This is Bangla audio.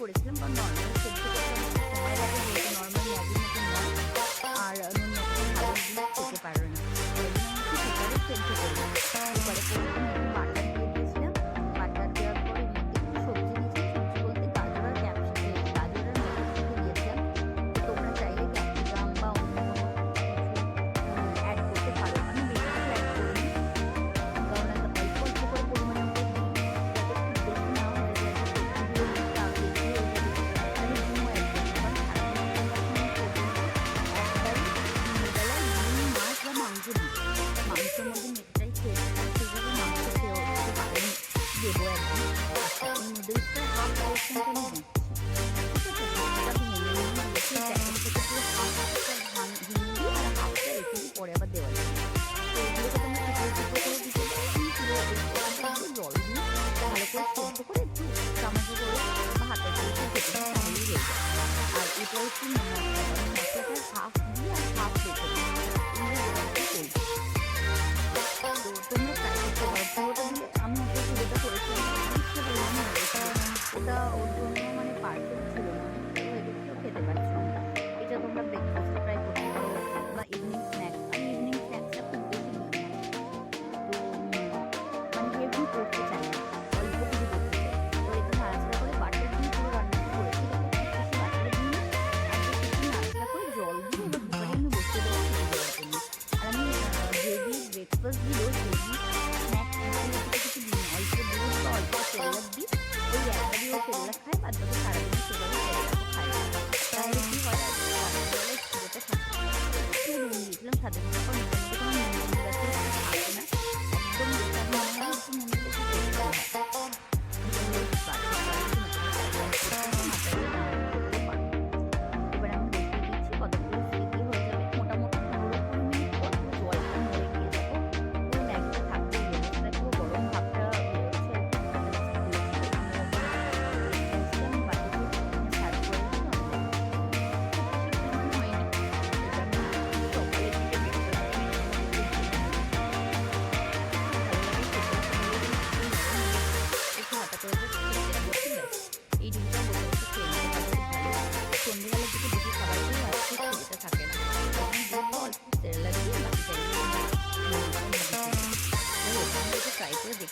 করেছিলাম, কারণ নর্মাল সেদ্ধ করতে অনেকটা সময় লাগে, যেহেতু নর্মাল ম্যাগির মতো নয়, আর নুন মাখানো ভালো জিনিস খেতে পারো না। ওই জন্য আমি কুকারে সেদ্ধ করলাম। কুকারে করে আমি একটু বাটার দিয়ে দিয়েছিলাম। বাটার দেওয়ার পর এর মধ্যে একটু সবজি দিয়েছিলাম, সবজি বলতে গাজর আর গাজর আর মটরশুঁটি দিয়েছিলাম। তো তোমরা চাইলে ক্যাপসিকাম বা অন্য কোনো কিছু অ্যাড করতে পারো। আমি বেশি কিছু অ্যাড করিনি, কারণ অল্প অল্প করে পরিমাণে করে দিই, যাতে খুব বেশি না হয়ে যায়, যে সবজিগুলো বেশি আরও বেশি হয়ে যাবে। আমি ডিমও অ্যাড করি, কারণ সারাদিন একবারই দিনের বেলায় ডিম, মাছ বা মাংস দিই। মাংসের মধ্যে মেটটাই খেয়ে থাকে, সেইভাবে মাংস খেয়েও দিতে পারেন, দেবো একদিন। আচ্ছা, এই নুডলসটার হাফ পোর্শনটা আমি দিচ্ছি, ঠিক আছে? হাফটা ভেঙে নিয়ে রেখে প্যাকেট থেকে পুরো হাফটা ভেঙে দিই আর হাফটা রেখে দিই পরে আবার দেওয়ার জন্য। তো এগুলোকে তোমরা টুকরো টুকরো করে দিতে পারো। আমি পুরো একটু জল দিয়ে ভালো করে সেদ্ধ করে একটু চামচে করে বা হাতে দিয়ে একটু কেটে দিই, তাহলেই হয়ে যায়। আর এটা হচ্ছে মশলাটার হাফ দিয়ে আর হাফ রেখে দিই, এইভাবে করবো। তো তোমরা ট্রাই করতে পারো পুরোটা দিয়ে। আমি যে পুরোটা করেছিলাম অনেকটা পরিমাণে হয়ে গেছিলো, ওটা ওর জন্য মানে পারফেক্ট ছিল না, অনেকটা হয়ে গেছিলো, খেতে পারছিলাম না। এটা তোমরা ব্রেকফাস্টে ট্রাই করতে পারো বা ইভিনিং স্ন্যাক্স। আমি ইভিনিং স্ন্যাক্সটা খুব বেশি দিই না, তো মানে হেভি করতে চাই না, অল্প কিছু করতে চাই। তো একটু নাড়াচাড়া করে বাটার দিয়ে পুরো রান্নাটা করেছি, দেখো খুব বেশি বাটার দিই, আর একটু নাড়াচাড়া করে জল দিয়ে এবার কুকারে আমি বসিয়ে দেবো খেতে দেওয়ার জন্য। আর আমি হেভি ব্রেকফাস্টগুলো, হেভি স্ন্যাক্স এগুলো কিছু দিই না, অল্প দুধ বা অল্প সেরেলাক দিই। ওই একবারই ও সেরেলাক খায়, বাদ বাকি সারাদিন সেভাবে সেরেলাকও খায় না। তাহলে কী হয়, আর রাত্রিবেলায় খিদেটা থাকে। একটু নুন দিয়েছিলাম স্বাদের জন্য, কারণ